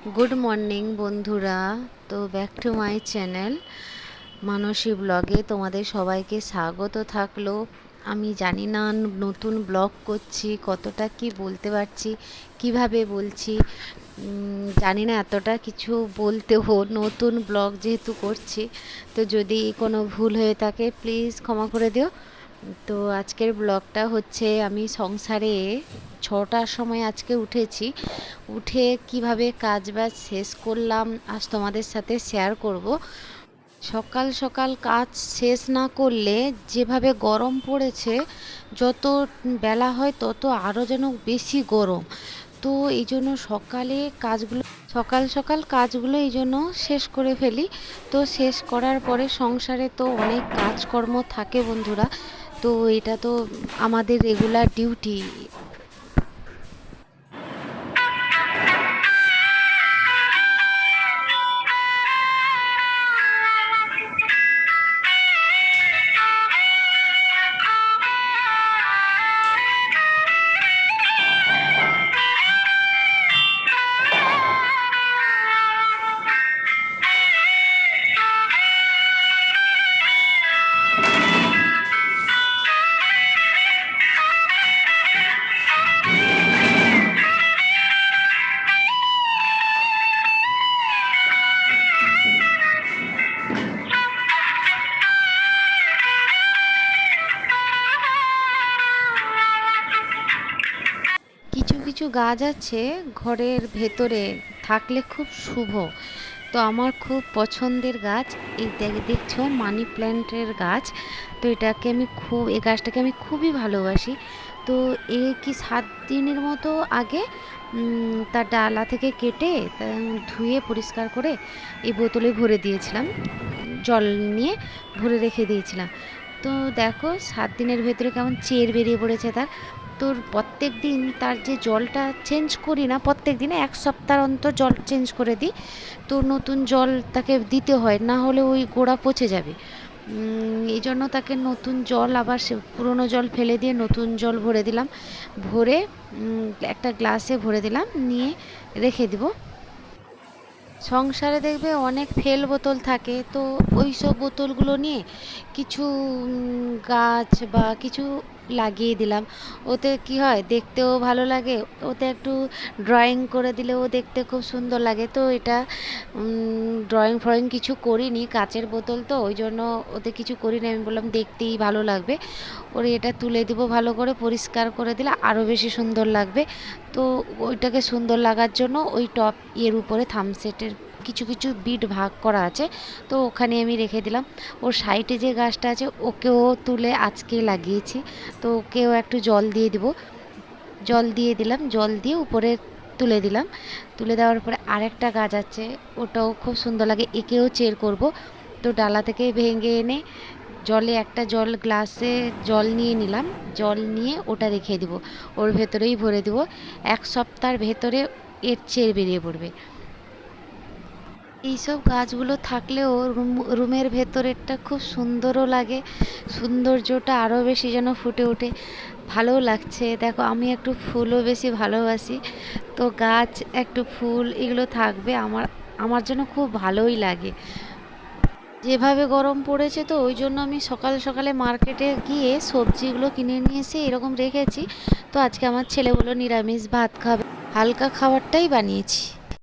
Good morning বন্ধুরা। তো back to my channel মানসী ব্লগে তোমাদের সবাইকে স্বাগত থাকলো। আমি জানি না নতুন ব্লগ করছি, কতটা কি বলতে পারছি, কিভাবে বলছি জানি না, এতটা কিছু বলতেও। নতুন ব্লগ যেহেতু করছি, তো যদি কোনো ভুল হয়ে থাকে প্লিজ ক্ষমা করে দিও। তো আজকের ব্লগটা হচ্ছে আমি সংসারে 6টার সময় আজকে উঠেছি। উঠে কিভাবে কাজবাজ শেষ করলাম আজ তোমাদের সাথে শেয়ার করব। সকাল সকাল কাজ শেষ না করলে যেভাবে গরম পড়েছে, যত বেলা হয় তত আরও যেন বেশি গরম। তো এই জন্য সকাল সকাল কাজগুলো এই জন্য শেষ করে ফেলি। তো শেষ করার পরে সংসারে তো অনেক কাজকর্ম থাকে বন্ধুরা। তো এটা তো আমাদের রেগুলার ডিউটি। কিছু কিছু গাছ আছে ঘরের ভেতরে থাকলে খুব শুভ। তো আমার খুব পছন্দের গাছ এই দেখছো মানি প্ল্যান্টের গাছ। তো এই গাছটাকে আমি খুবই ভালোবাসি। তো এই কি 7 দিনের মতো আগে তার ডালা থেকে কেটে ধুয়ে পরিষ্কার করে এই বোতলে ভরে দিয়েছিলাম, জল নিয়ে ভরে রেখে দিয়েছিলাম। তো দেখো 7 দিনের ভেতরে কেমন চের বেরিয়ে পড়েছে তার। তোর প্রত্যেক দিন তার যে জলটা চেঞ্জ করি না, প্রত্যেক দিনে 1 সপ্তাহ অন্তর জল চেঞ্জ করে দিই। তো নতুন জল তাকে দিতে হয়, না হলে ওই গোড়া পচে যাবে। এই জন্য তাকে নতুন জল, আবার সে পুরনো জল ফেলে দিয়ে নতুন জল ভরে দিলাম। ভরে একটা গ্লাসে ভরে দিলাম, নিয়ে রেখে দিব। সংসারে দেখবে অনেক ফেল বোতল থাকে, তো ওই সব বোতলগুলো নিয়ে কিছু গাছ বা কিছু লাগিয়ে দিলাম। ওতে কি হয়, দেখতেও ভালো লাগে। ওতে একটু ড্রয়িং করে দিলেও দেখতে খুব সুন্দর লাগে। তো এটা ড্রয়িং ফ্রয়িং কিছু করিনি, কাচের বোতল তো ওই জন্য ওতে কিছু করিনি। আমি বললাম দেখতেই ভালো লাগবে, ওরে এটা তুলে দিব, ভালো করে পরিষ্কার করে দিলে আরও বেশি সুন্দর লাগবে। তো ওইটাকে সুন্দর লাগার জন্য ওই টপ এর উপরে থামসেটের কিছু কিছু বিট ভাগ করা আছে, তো ওখানে আমি রেখে দিলাম। ওর সাইডে যে গাছটা আছে ওকেও তুলে আজকে লাগিয়েছি। তো ওকেও একটু জল দিয়ে দিব, জল দিয়ে দিলাম, জল দিয়ে উপরে তুলে দিলাম। তুলে দেওয়ার পরে আরেকটা গাছ আছে, ওটাও খুব সুন্দর লাগে, একেও চের করব। তো ডালা থেকে ভেঙে এনে একটা গ্লাসে জল নিয়ে নিলাম, জল নিয়ে ওটা রেখে দিব, ওর ভেতরেই ভরে দিব। 1 সপ্তাহের ভেতরে এর চের বেরিয়ে পড়বে। এইসব গাছগুলো থাকলেও রুমের ভেতরেরটা খুব সুন্দরও লাগে, সৌন্দর্যটা আরও বেশি যেন ফুটে ওঠে, ভালোও লাগছে। দেখো আমি একটু ফুলও বেশি ভালোবাসি, তো গাছ একটু ফুল এগুলো থাকবে আমার আমার জন্য খুব ভালোই লাগে। যেভাবে গরম পড়েছে, তো ওই জন্য আমি সকাল সকালে মার্কেটে গিয়ে সবজিগুলো কিনে নিয়ে এসে এরকম রেখেছি। তো আজকে আমার ছেলে বলল নিরামিষ ভাত খাবে, হালকা খাবারটাই বানিয়েছি।